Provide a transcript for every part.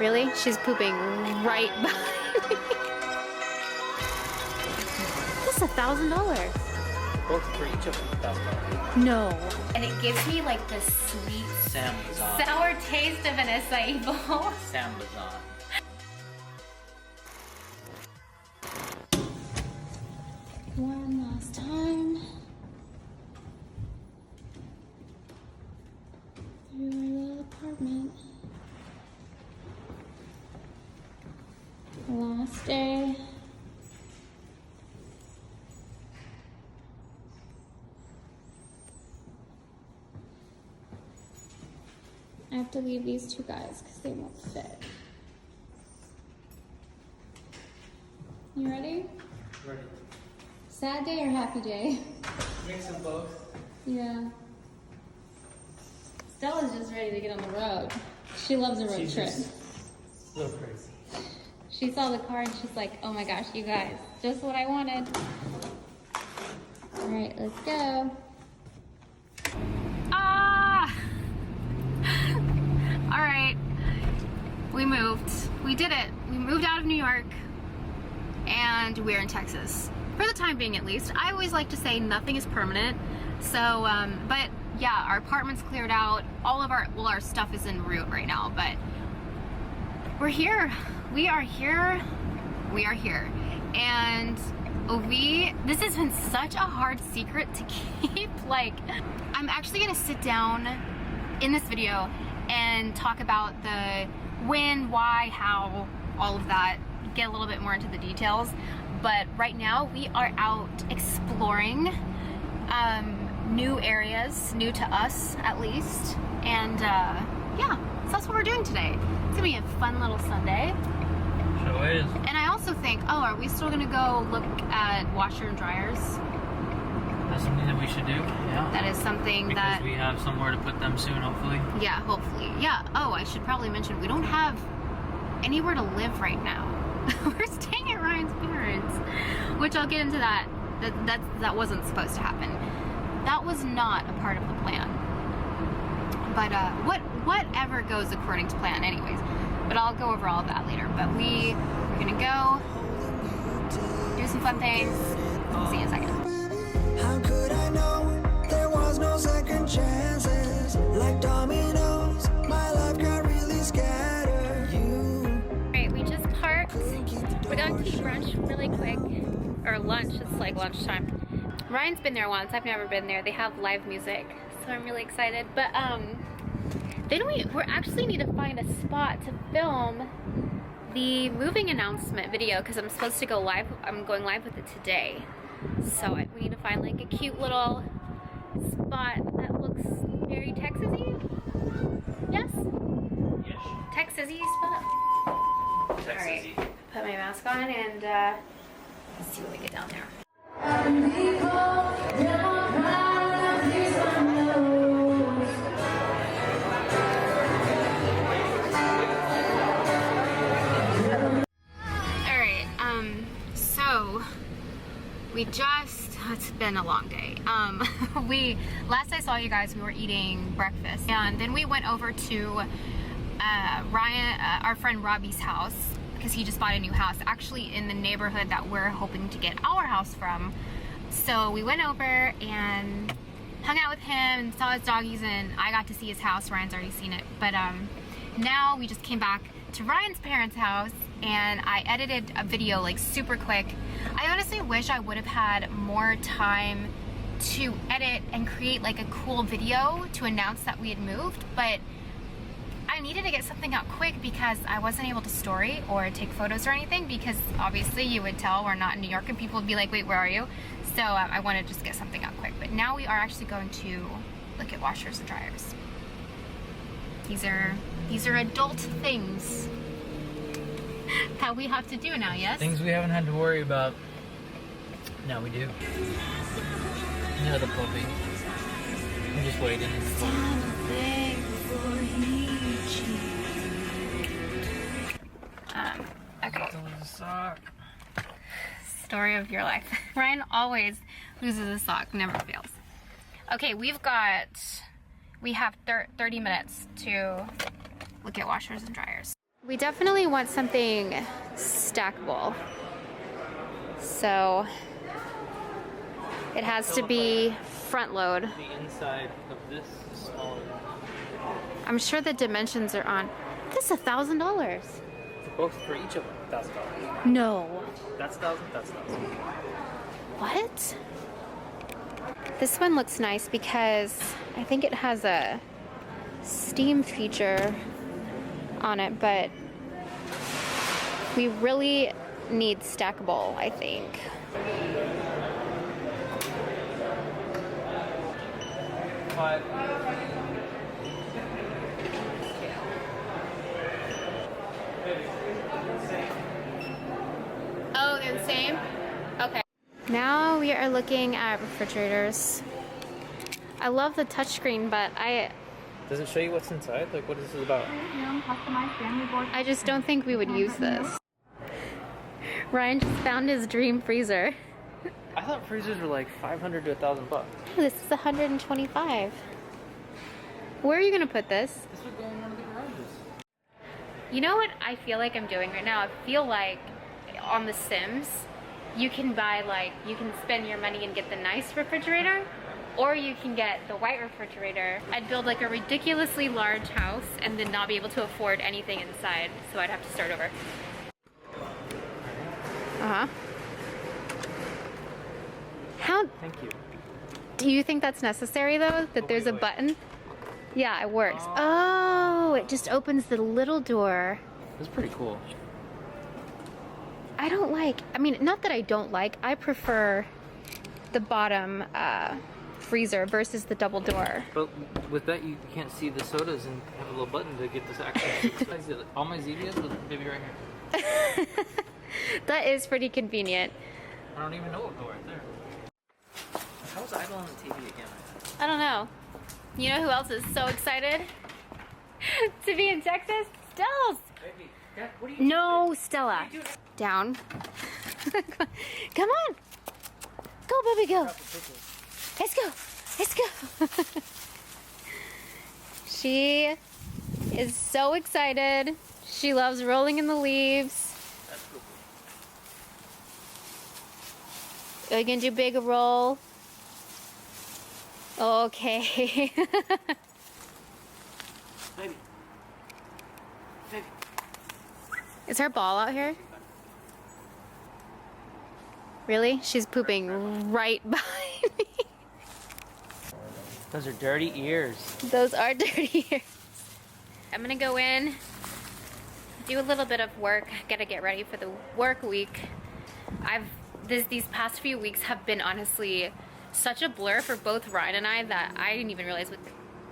Really? She's pooping right behind me. That's $1,000. Both for each of them $1,000. No. And it gives me like this sweet, sour taste of an acai bowl. Sambazon. One last time. Through our little apartment. Last day. I have to leave these two guys because they won't fit. You ready? Ready. Sad day or happy day? Mix them both. Yeah. Stella's just ready to get on the road. She loves a road trip. Just a little crazy. She saw the car and she's like, oh my gosh, you guys, just what I wanted. All right, let's go. Ah! All right, we moved. We did it. We moved out of New York and we're in Texas. For the time being, at least. I always like to say nothing is permanent. So, but yeah, our apartment's cleared out. All of our stuff is en route right now, but we're here. We are here. We are here. And this has been such a hard secret to keep. Like, I'm actually gonna sit down in this video and talk about the when, why, how, all of that, get a little bit more into the details. But right now we are out exploring new areas, new to us at least. And yeah, so that's what we're doing today. It's gonna be a fun little Sunday. Sure is. And I also think, oh, are we still gonna go look at washer and dryers? That's something that we should do. Yeah. That is something because we have somewhere to put them soon, hopefully. Yeah, hopefully. Yeah. Oh, I should probably mention we don't have anywhere to live right now. We're staying at Ryan's parents, which I'll get into that. That wasn't supposed to happen. That was not a part of the plan. But whatever goes according to plan, anyways. But I'll go over all of that later. But we're gonna go do some fun things. See you in a second. How could I know there was no second chances? Like dominoes, my life got really scattered. Alright, we just parked. We're going to eat brunch really quick. Or lunch, it's like lunchtime. Ryan's been there once, I've never been there. They have live music, so I'm really excited. But then we actually need to find a spot to film the moving announcement video because I'm supposed to go live. I'm going live with it today. So we need to find like a cute little spot that looks very Texas-y. Yes? Yes. Texas-y spot. Texas-y. Alright, put my mask on and let's see what we get down there. Alright, so it's been a long day. Last I saw you guys, we were eating breakfast, and then we went over to our friend Robbie's house because he just bought a new house, actually in the neighborhood that we're hoping to get our house from. So we went over and hung out with him and saw his doggies, and I got to see his house. Ryan's already seen it, but now we just came back to Ryan's parents' house and I edited a video like super quick. I honestly wish I would have had more time to edit and create like a cool video to announce that we had moved, but I needed to get something out quick because I wasn't able to story or take photos or anything, because obviously you would tell we're not in New York and people would be like, wait, where are you? So I wanted to just get something out quick. But now we are actually going to look at washers and dryers. These are adult things that we have to do now, yes? Things we haven't had to worry about. Now we do. Another puppy. I'm just waiting. Okay. Lose a sock. Story of your life. Ryan always loses a sock, never fails. Okay, we have 30 minutes to look at washers and dryers. We definitely want something stackable. So it has to be front load. The inside of this is smaller. I'm sure the dimensions are on. This is $1,000. Both for each of them, $1,000. No. That's 1,000. That's 1,000. What? This one looks nice because I think it has a steam feature on it, but we really need stackable, I think. But Oh, they're the same? Okay. Now we are looking at refrigerators. I love the touchscreen, but does it show you what's inside? Like, what is this about? I just don't think we would use this. Ryan just found his dream freezer. I thought freezers were like $500 to $1,000 bucks. This is $125. Where are you gonna put this? This would go in one of the garages. You know what I feel like I'm doing right now? I feel like on The Sims, you can buy you can spend your money and get the nice refrigerator, or you can get the white refrigerator. I'd build like a ridiculously large house and then not be able to afford anything inside, so I'd have to start over. Uh-huh. How Thank you. do you think that's necessary though? That there's a button? Yeah, it works. Oh, it just opens the little door. That's pretty cool. I don't like, I mean, not that I don't like, I prefer the bottom freezer versus the double door. But with that, you can't see the sodas and have a little button to get this action. All my Zedias with maybe right here. That is pretty convenient. I don't even know what go right there. How was Idle on the TV again? I don't know. You know who else is so excited to be in Texas? Stells! Baby, Dad, what are you No, doing? Stella. What are you doing? Down. Come on. Go, baby, go. Let's go. Let's go. She is so excited. She loves rolling in the leaves. That's cool. We can do big roll. Okay. Baby. Baby. Is her ball out here? Really? She's pooping right behind me. Those are dirty ears. Those are dirty ears. I'm gonna go in, do a little bit of work, gotta get ready for the work week. These past few weeks have been honestly such a blur for both Ryan and I that I didn't even realize what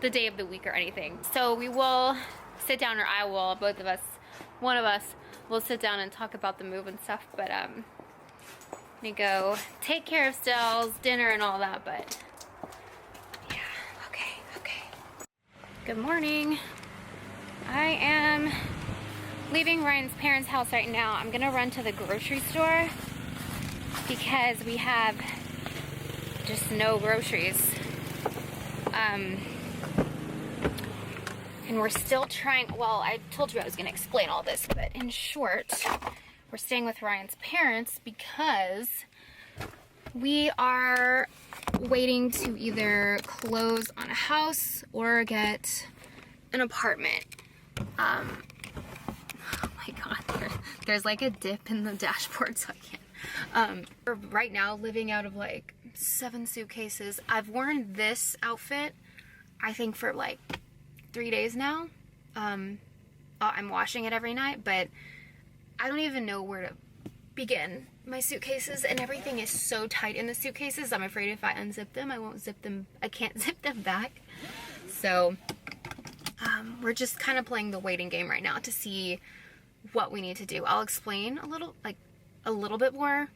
the day of the week or anything. So we will sit down, or I will, both of us, one of us will sit down and talk about the move and stuff, but I'm gonna go take care of Stell's dinner and all that, but yeah, okay. Good morning. I am leaving Ryan's parents' house right now. I'm gonna run to the grocery store because we have just no groceries. And we're still trying, well, I told you I was gonna explain all this, but in short, we're staying with Ryan's parents because we are waiting to either close on a house or get an apartment. Oh my god, there's like a dip in the dashboard, so I can't. We're right now living out of like 7 suitcases. I've worn this outfit, I think, for like 3 days now. I'm washing it every night, but I don't even know where to begin. My suitcases and everything is so tight in the suitcases. I'm afraid if I unzip them, I can't zip them back. So we're just kind of playing the waiting game right now to see what we need to do. I'll explain a little bit more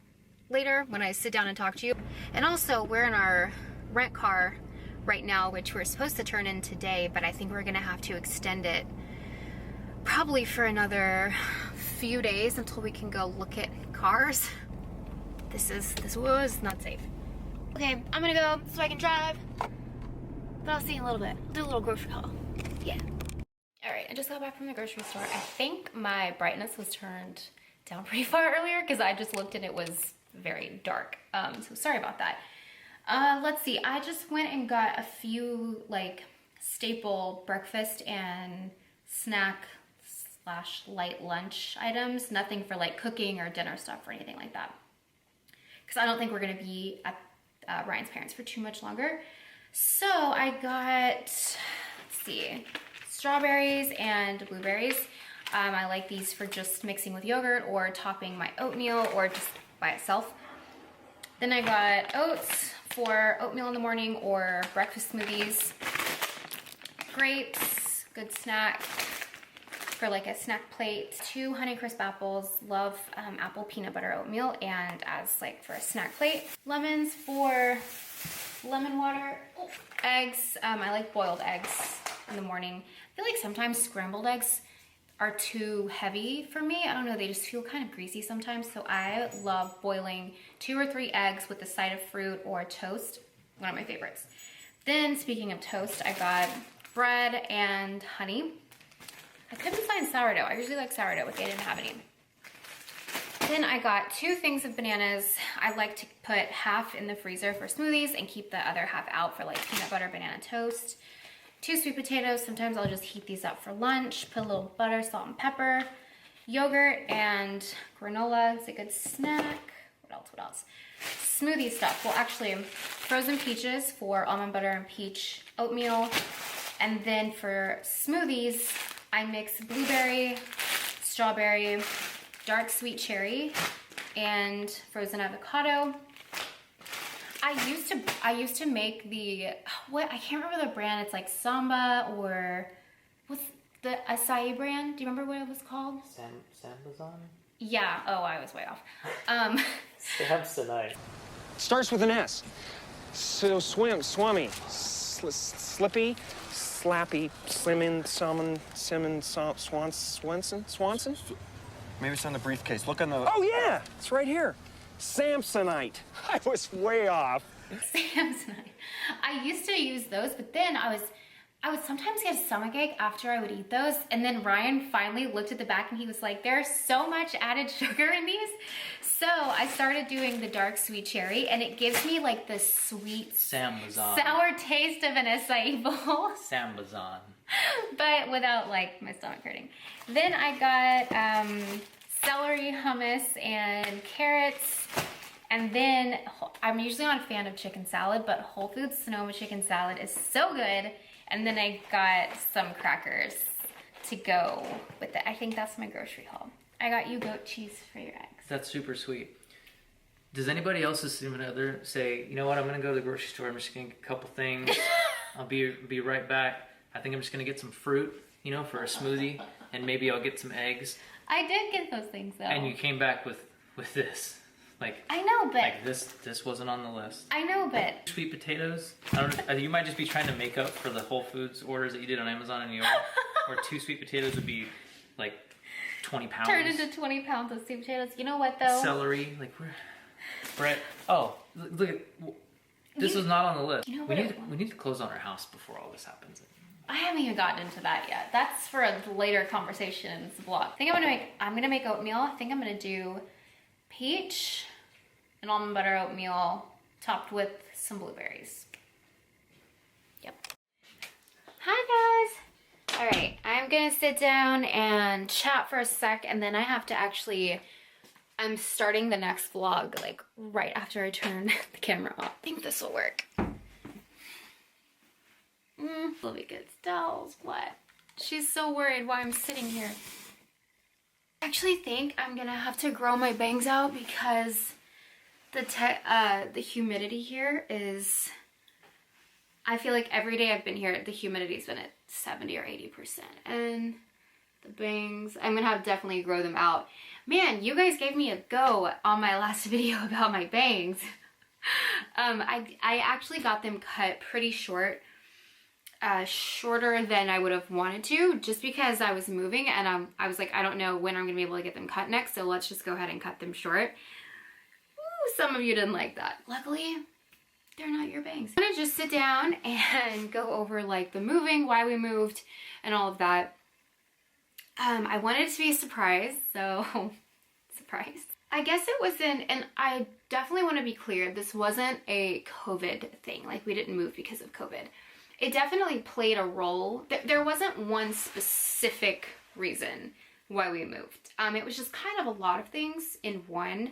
later when I sit down and talk to you. And also, we're in our rent car right now, which we're supposed to turn in today, but I think we're gonna have to extend it probably for another few days until we can go look at cars. This was not safe. Okay, I'm gonna go so I can drive, but I'll see you in a little bit. Do a little grocery haul. Yeah. All right, I just got back from the grocery store. I think my brightness was turned down pretty far earlier because I just looked and it was very dark. So sorry about that. Let's see, I just went and got a few like staple breakfast and snack / light lunch items. Nothing for like cooking or dinner stuff or anything like that. Because I don't think we're gonna be at Ryan's parents for too much longer. So I got, let's see, strawberries and blueberries. I like these for just mixing with yogurt or topping my oatmeal or just by itself. Then I got oats for oatmeal in the morning or breakfast smoothies. Grapes, good snack for like a snack plate. 2 Honeycrisp apples, love apple peanut butter oatmeal and as like for a snack plate. Lemons for lemon water. Oh, eggs, I like boiled eggs in the morning. I feel like sometimes scrambled eggs are too heavy for me. I don't know, they just feel kind of greasy sometimes. So I love boiling 2 or 3 eggs with a side of fruit or toast. One of my favorites. Then speaking of toast, I got bread and honey. I couldn't find sourdough. I usually like sourdough, but they didn't have any. Then I got 2 things of bananas. I like to put half in the freezer for smoothies and keep the other half out for like peanut butter banana toast. 2 sweet potatoes. Sometimes I'll just heat these up for lunch. Put a little butter, salt, and pepper. Yogurt and granola. It's a good snack. What else? Smoothie stuff. Well, actually, frozen peaches for almond butter and peach oatmeal. And then for smoothies, I mix blueberry, strawberry, dark sweet cherry, and frozen avocado. I used to make the, what, I can't remember the brand. It's like Samba or what's the acai brand? Do you remember what it was called? Sambazon? Yeah. Oh, I was way off. Samsonite. Starts with an S. So swummy, slippy, slappy, slimmin, summon, simmon, Swanson? Maybe it's on the briefcase. Look on the... Oh, yeah, it's right here. Samsonite. I was way off. Samsonite. I used to use those, but then I would sometimes get a stomachache after I would eat those. And then Ryan finally looked at the back and he was like, there's so much added sugar in these. So I started doing the dark sweet cherry and it gives me like the sweet, Sambazon. sour taste of an acai bowl. Sambazon. But without like my stomach hurting. Then I got celery hummus and carrots. And then I'm usually not a fan of chicken salad, but Whole Foods Sonoma chicken salad is so good. And then I got some crackers to go with it. I think that's my grocery haul. I got you goat cheese for your eggs. That's super sweet. Does anybody else's significant other say, you know what, I'm gonna go to the grocery store, I'm just gonna get a couple things, I'll be right back. I think I'm just gonna get some fruit, you know, for a smoothie, and maybe I'll get some eggs. I did get those things though. And you came back with this. Like, I know, but like this wasn't on the list. I know, but Sweet potatoes. I don't know, you might just be trying to make up for the Whole Foods orders that you did on Amazon in New York, where 2 sweet potatoes would be like 20 pounds. turned into 20 pounds of sweet potatoes. You know what though? Celery, like we're at, oh, look at, this was not on the list. You know we what need to close on our house before all this happens. I haven't even gotten into that yet. That's for a later conversation in this vlog. I think I'm gonna make oatmeal. I think I'm gonna do peach and almond butter oatmeal topped with some blueberries. Yep. Hi guys. All right, I'm gonna sit down and chat for a sec and then I have to actually, I'm starting the next vlog like right after I turn the camera off. I think this will work. Chloe gets dolls. What? She's so worried why I'm sitting here. I actually think I'm gonna have to grow my bangs out because the humidity here is, I feel like every day I've been here, the humidity's been at 70 or 80%. And the bangs, I'm gonna have to definitely grow them out. Man, you guys gave me a go on my last video about my bangs. I actually got them cut pretty short. Shorter than I would have wanted to, just because I was moving and I was like, I don't know when I'm gonna be able to get them cut next, so let's just go ahead and cut them short. Ooh, some of you didn't like that. Luckily, they're not your bangs. I'm gonna just sit down and go over like the moving, why we moved, and all of that. I wanted it to be a surprise, so surprise. I guess it wasn't, and I definitely want to be clear, this wasn't a COVID thing. Like, we didn't move because of COVID. It definitely played a role. There wasn't one specific reason why we moved. It was just kind of a lot of things in one.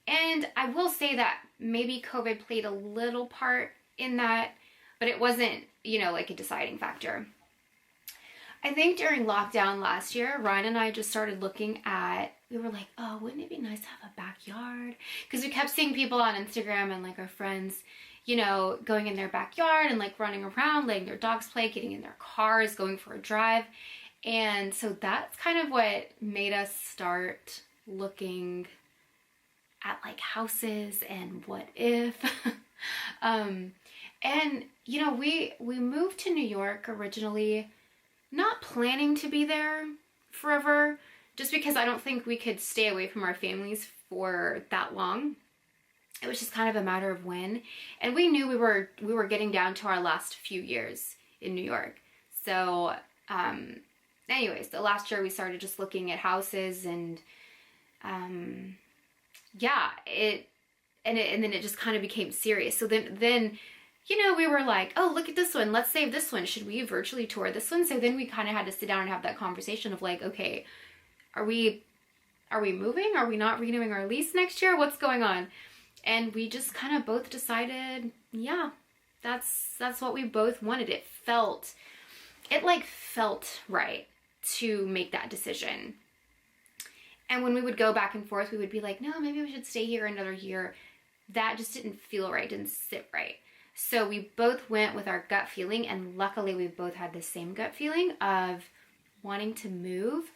And I will say that maybe COVID played a little part in that, but it wasn't, you know, like a deciding factor. I think during lockdown last year, Ryan and I just started looking at, we were like, oh, wouldn't it be nice to have a backyard? Because we kept seeing people on Instagram and like our friends, you know, going in their backyard and like running around, letting their dogs play, getting in their cars, going for a drive. And so that's kind of what made us start looking at like houses and what if. And you know, we moved to New York originally, not planning to be there forever, just because I don't think we could stay away from our families for that long. It was just kind of a matter of when. And we knew we were getting down to our last few years in New York. So anyways, the last year we started just looking at houses, and yeah, and then it just kind of became serious. So then you know, we were like, oh, look at this one. Let's save this one. Should we virtually tour this one? So then we kind of had to sit down and have that conversation of like, okay, are we moving? Are we not renewing our lease next year? What's going on? And we just kind of both decided, yeah, that's what we both wanted. It felt right to make that decision. And when we would go back and forth, we would be like, no, maybe we should stay here another year. That just didn't feel right, didn't sit right. So we both went with our gut feeling, and luckily we both had the same gut feeling of wanting to move.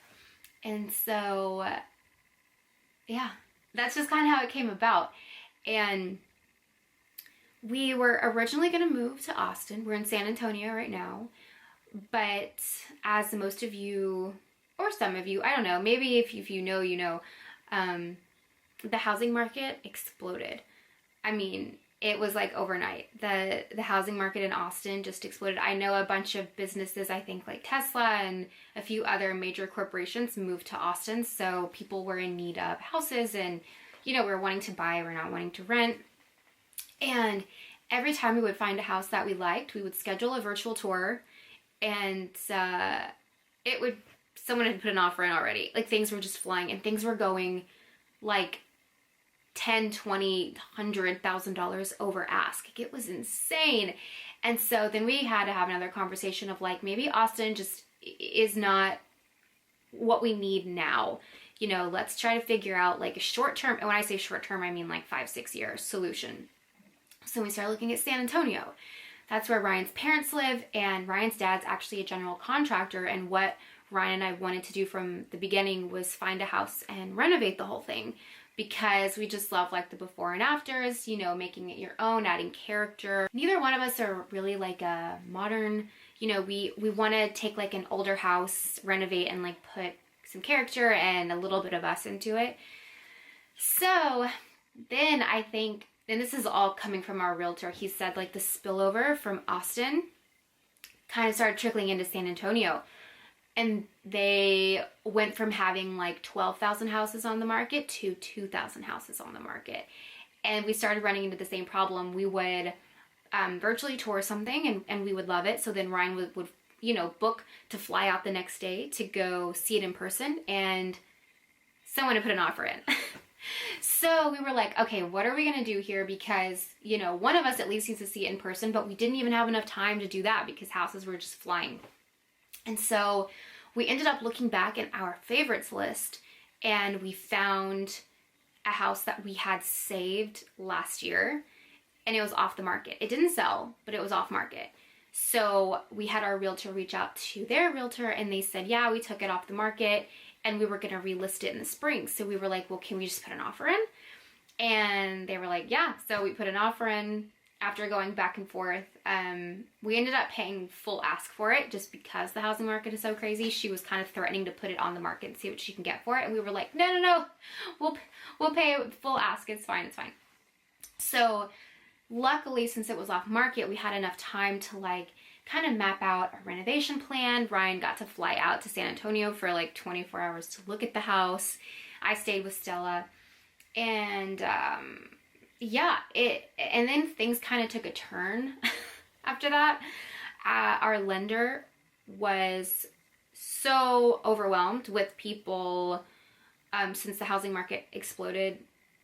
And so, yeah, that's just kind of how it came about. And we were originally going to move to Austin. We're in San Antonio right now. But as most of you, or some of you, I don't know, maybe if you know, you know, the housing market exploded. I mean, it was like overnight. The housing market in Austin just exploded. I know a bunch of businesses, I think like Tesla and a few other major corporations moved to Austin. So people were in need of houses, and, you know, we were wanting to buy, we're not wanting to rent. And every time we would find a house that we liked, we would schedule a virtual tour, and someone had put an offer in already. Like, things were just flying, and things were going like $10,000, $20,000, $100,000 over ask. It was insane. And so then we had to have another conversation of like, maybe Austin just is not what we need now. You know, let's try to figure out like a short term, and when I say short term, I mean like 5-6 year solution. So we started looking at San Antonio. That's where Ryan's parents live, and Ryan's dad's actually a general contractor, and what Ryan and I wanted to do from the beginning was find a house and renovate the whole thing, because we just love like the before and afters, you know, making it your own, adding character. Neither one of us are really like a modern, you know, we want to take like an older house, renovate, and like put some character and a little bit of us into it. So then I think, and this is all coming from our realtor, he said like the spillover from Austin kind of started trickling into San Antonio. And they went from having like 12,000 houses on the market to 2,000 houses on the market. And we started running into the same problem. We would virtually tour something, and we would love it. So then Ryan would, you know, book to fly out the next day to go see it in person, and someone had put an offer in. So we were like, okay, what are we going to do here? Because, you know, one of us at least needs to see it in person, but we didn't even have enough time to do that because houses were just flying. And so we ended up looking back in our favorites list, and we found a house that we had saved last year, and it was off the market. It didn't sell, but it was off market. So we had our realtor reach out to their realtor, and they said, yeah, we took it off the market, and we were going to relist it in the spring. So we were like, well, can we just put an offer in? And they were like, yeah. So we put an offer in. After going back and forth, we ended up paying full ask for it just because the housing market is so crazy. She was kind of threatening to put it on the market and see what she can get for it. And we were like, no, we'll pay full ask. It's fine. So luckily, since it was off market, we had enough time to like kind of map out a renovation plan. Ryan got to fly out to San Antonio for like 24 hours to look at the house. I stayed with Stella, and yeah, and then things kind of took a turn after that. Our lender was so overwhelmed with people since the housing market exploded.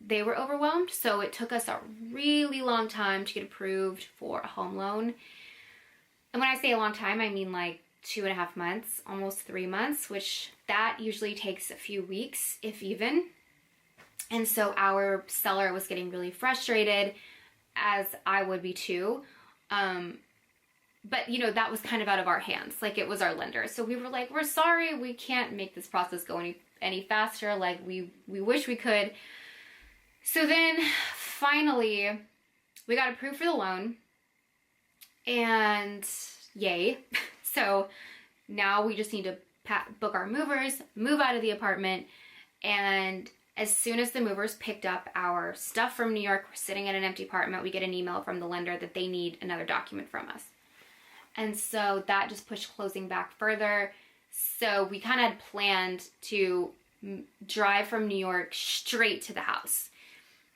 They were overwhelmed, so it took us a really long time to get approved for a home loan. And when I say a long time, I mean like 2.5 months, almost 3 months, which that usually takes a few weeks, if even. And so our seller was getting really frustrated, as I would be too. But, you know, that was kind of out of our hands. Like, it was our lender. So we were like, we're sorry, we can't make this process go any faster. Like, we wish we could. So then, finally, we got approved for the loan. And yay. So now we just need to book our movers, move out of the apartment, and as soon as the movers picked up our stuff from New York, we're sitting at an empty apartment, we get an email from the lender that they need another document from us. And so that just pushed closing back further. So we kind of had planned to drive from New York straight to the house.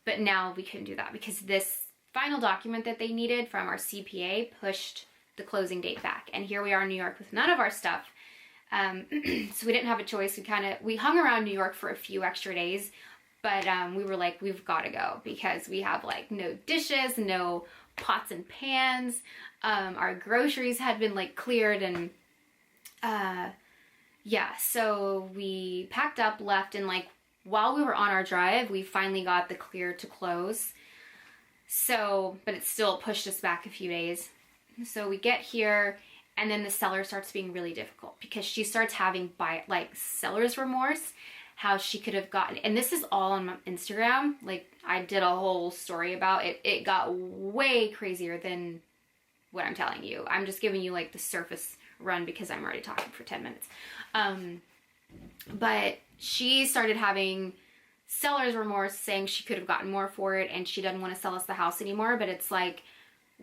But now we couldn't do that because this final document that they needed from our CPA pushed the closing date back. And here we are in New York with none of our stuff. So we didn't have a choice. We hung around New York for a few extra days, but we were like, we've got to go because we have like no dishes, no pots and pans. Our groceries had been like cleared, and yeah, so we packed up, left, and like while we were on our drive, we finally got the clear to close. So, but it still pushed us back a few days. So we get here, and then the seller starts being really difficult because she starts having seller's remorse, how she could have gotten, and this is all on my Instagram. Like, I did a whole story about it. It got way crazier than what I'm telling you. I'm just giving you like the surface run because I'm already talking for 10 minutes. But she started having seller's remorse, saying she could have gotten more for it and she doesn't want to sell us the house anymore. But it's like,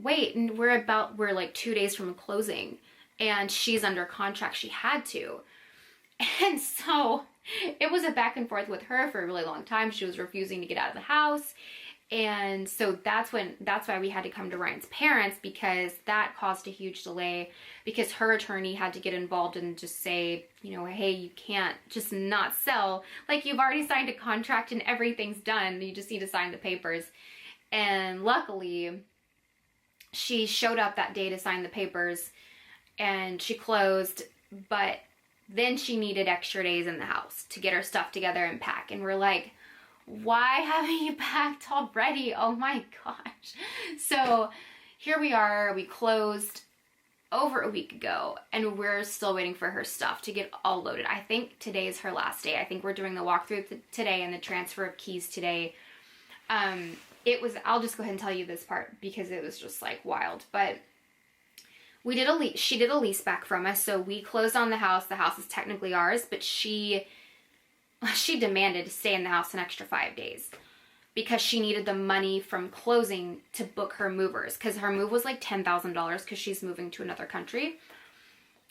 wait, and we're like 2 days from closing and she's under contract. She had to. And so it was a back and forth with her for a really long time. She was refusing to get out of the house. And so that's why we had to come to Ryan's parents, because that caused a huge delay, because her attorney had to get involved and just say, you know, hey, you can't just not sell. Like, you've already signed a contract and everything's done. You just need to sign the papers. And luckily, she showed up that day to sign the papers and she closed, but then she needed extra days in the house to get her stuff together and pack. And we're like, why haven't you packed already? Oh my gosh. So here we are. We closed over a week ago and we're still waiting for her stuff to get all loaded. I think today is her last day. I think we're doing the walkthrough today and the transfer of keys today. I'll just go ahead and tell you this part because it was just like wild. But she did a lease back from us. So we closed on the house. The house is technically ours, but she demanded to stay in the house an extra 5 days because she needed the money from closing to book her movers, because her move was like $10,000 because she's moving to another country.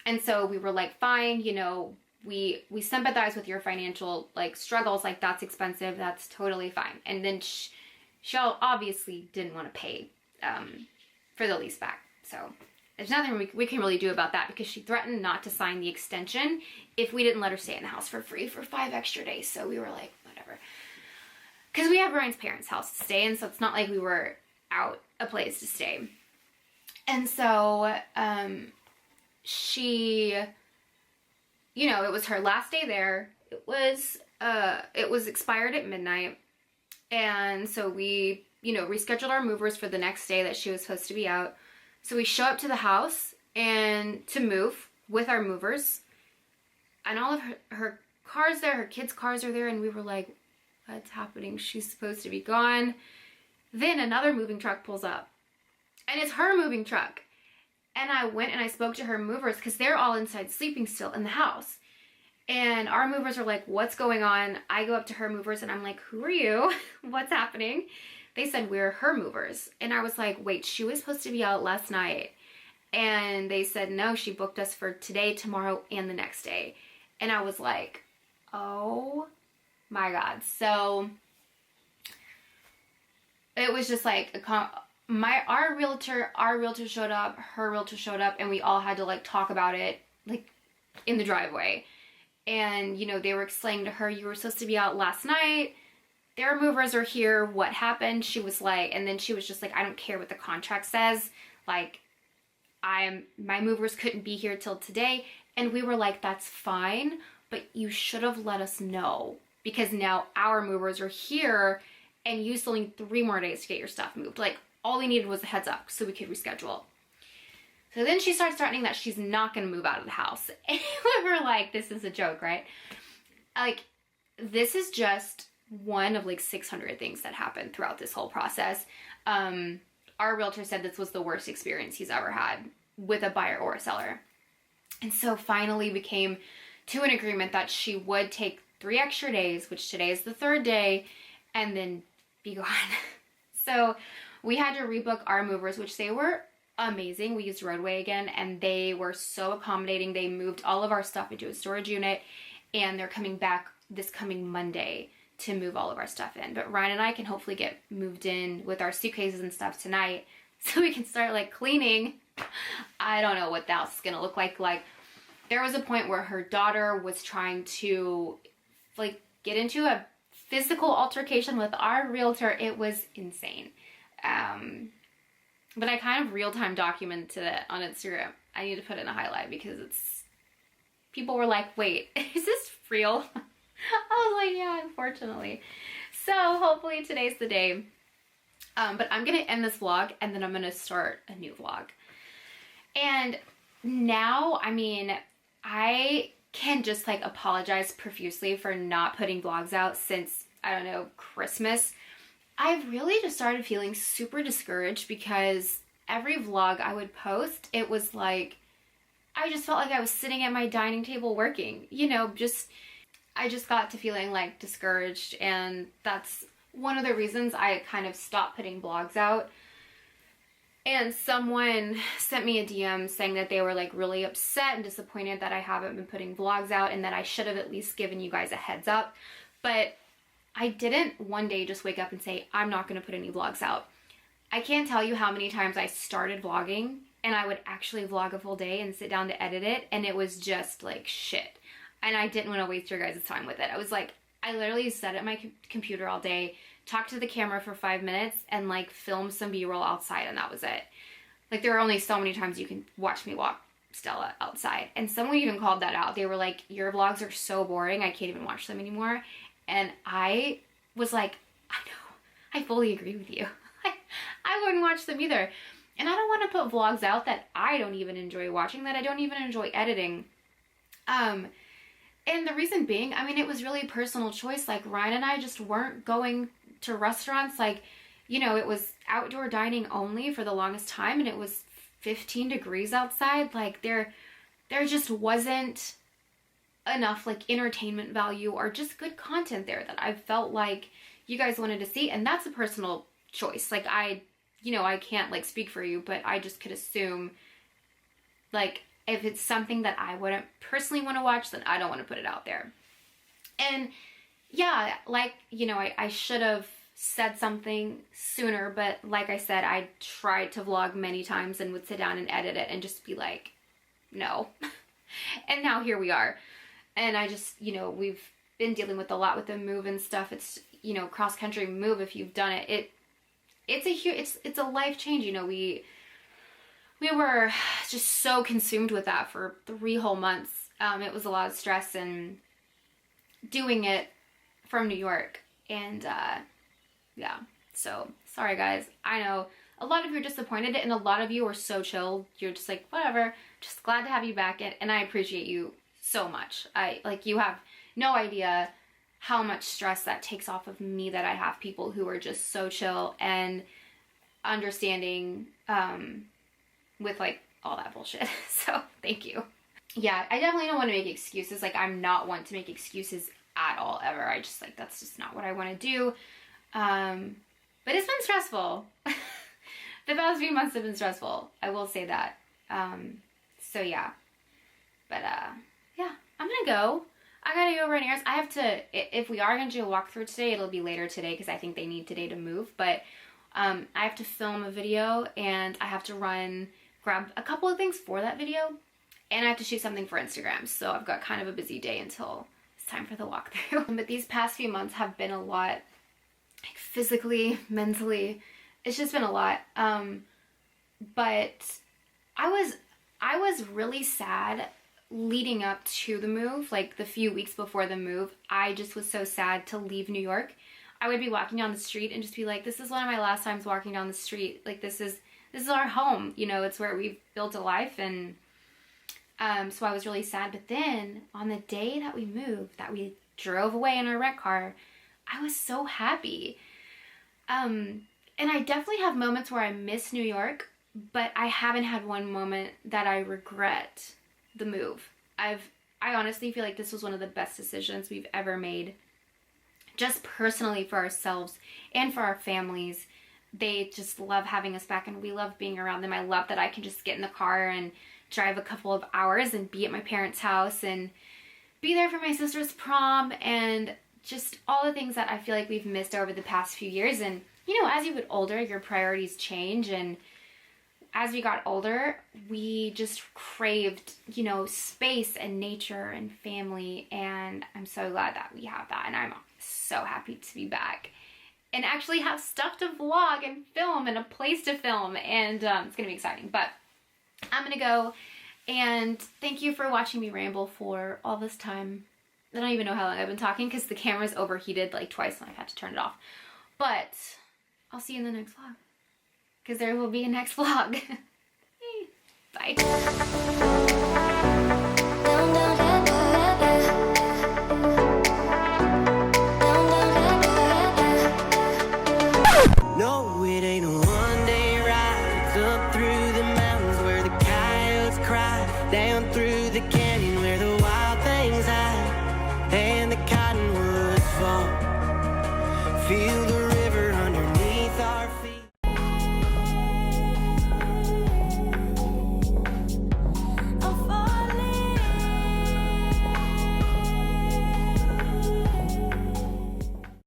And so we were like, fine, you know, we sympathize with your financial like struggles. Like, that's expensive. That's totally fine. And then she obviously didn't want to pay for the lease back. So there's nothing we can really do about that, because she threatened not to sign the extension if we didn't let her stay in the house for free for 5 extra days. So we were like, whatever. Because we have Ryan's parents' house to stay in, so it's not like we were out a place to stay. And so she, you know, it was her last day there. It was expired at midnight. And so we, you know, rescheduled our movers for the next day that she was supposed to be out. So we show up to the house and to move with our movers, and all of her cars there, her kids' cars are there, and we were like, what's happening? She's supposed to be gone. Then another moving truck pulls up, and it's her moving truck. And I went and I spoke to her movers because they're all inside sleeping still in the house. And our movers are like, what's going on? I go up to her movers and I'm like, who are you? What's happening? They said, we're her movers. And I was like, wait, she was supposed to be out last night. And they said, no, she booked us for today, tomorrow, and the next day. And I was like, oh my God. So it was just like our realtor showed up, her realtor showed up, and we all had to like talk about it like in the driveway. And you know, they were explaining to her, you were supposed to be out last night, their movers are here, what happened? She was like, and then she was just like, I don't care what the contract says, like my movers couldn't be here till today. And we were like, that's fine, but you should have let us know, because now our movers are here and you still need 3 more days to get your stuff moved. Like, all we needed was a heads up so we could reschedule. So then she starts threatening that she's not going to move out of the house. And we were like, this is a joke, right? Like, this is just one of like 600 things that happened throughout this whole process. Our realtor said this was the worst experience he's ever had with a buyer or a seller. And so finally we came to an agreement that she would take 3 extra days, which today is the 3rd day, and then be gone. So we had to rebook our movers, which they were amazing. We used Roadway again, and they were so accommodating. They moved all of our stuff into a storage unit, and they're coming back this coming Monday to move all of our stuff in. But Ryan and I can hopefully get moved in with our suitcases and stuff tonight, so we can start like cleaning. I don't know what that's gonna look like. Like, there was a point where her daughter was trying to like get into a physical altercation with our realtor. It was insane. But I kind of real-time documented it on Instagram. I need to put in a highlight because people were like, wait, is this real? I was like, yeah, unfortunately. So hopefully today's the day. But I'm gonna end this vlog and then I'm gonna start a new vlog. And now, I mean, I can just like apologize profusely for not putting vlogs out since, I don't know, Christmas. I've really just started feeling super discouraged because every vlog I would post, it was like, I just felt like I was sitting at my dining table working, you know, I just got to feeling like discouraged, and that's one of the reasons I kind of stopped putting vlogs out. And someone sent me a DM saying that they were like really upset and disappointed that I haven't been putting vlogs out and that I should have at least given you guys a heads up. But I didn't one day just wake up and say, I'm not going to put any vlogs out. I can't tell you how many times I started vlogging and I would actually vlog a full day and sit down to edit it, and it was just like shit. And I didn't want to waste your guys' time with it. I was like, I literally sat at my computer all day, talked to the camera for 5 minutes, and like film some B-roll outside, and that was it. Like, there are only so many times you can watch me walk Stella outside. And someone even called that out. They were like, your vlogs are so boring, I can't even watch them anymore. And I was like, I know, I fully agree with you. I wouldn't watch them either. And I don't want to put vlogs out that I don't even enjoy watching, that I don't even enjoy editing. And the reason being, I mean, it was really personal choice. Like, Ryan and I just weren't going to restaurants. Like, you know, it was outdoor dining only for the longest time, and it was 15 degrees outside. Like, there just wasn't enough like entertainment value or just good content there that I felt like you guys wanted to see. And that's a personal choice. Like, I can't like speak for you, but I just could assume, like, if it's something that I wouldn't personally want to watch, then I don't want to put it out there. And yeah, like, you know, I should have said something sooner, but like I said, I tried to vlog many times and would sit down and edit it and just be like, no. And now here we are. And I just, you know, we've been dealing with a lot with the move and stuff. It's, you know, cross-country move, if you've done it, it's a life change. You know, we were just so consumed with that for 3 whole months. It was a lot of stress, and doing it from New York. And yeah, so sorry guys. I know a lot of you are disappointed, and a lot of you are so chill. You're just like, whatever, just glad to have you back. And I appreciate you so much. You have no idea how much stress that takes off of me, that I have people who are just so chill and understanding with like all that bullshit. So thank you. Yeah, I definitely don't want to make excuses. Like, I'm not one to make excuses at all, ever. I just like, that's just not what I want to do. But it's been stressful. The past few months have been stressful. I will say that. So yeah, but yeah, I'm gonna go. I gotta go run errands. I have to, if we are gonna do a walkthrough today, it'll be later today because I think they need today to move, but I have to film a video and I have to grab a couple of things for that video, and I have to shoot something for Instagram. So I've got kind of a busy day until it's time for the walkthrough. But these past few months have been a lot, like physically, mentally, it's just been a lot. But I was really sad leading up to the move, like the few weeks before the move. I just was so sad to leave New York. I would be walking down the street and just be like, this is one of my last times walking down the street. Like this is our home, you know, it's where we've built a life. And so I was really sad. But then on the day that we moved, that we drove away in our rent car, I was so happy. And I definitely have moments where I miss New York, but I haven't had one moment that I regret the move. I honestly feel like this was one of the best decisions we've ever made, just personally for ourselves and for our families. They just love having us back and we love being around them. I love that I can just get in the car and drive a couple of hours and be at my parents' house and be there for my sister's prom and just all the things that I feel like we've missed over the past few years. And you know, as you get older, your priorities change, and as we got older, we just craved, you know, space and nature and family, and I'm so glad that we have that, and I'm so happy to be back and actually have stuff to vlog and film and a place to film, and it's gonna be exciting. But I'm gonna go, and thank you for watching me ramble for all this time. I don't even know how long I've been talking because the camera's overheated like twice and I had to turn it off. But I'll see you in the next vlog, because there will be a next vlog. Bye.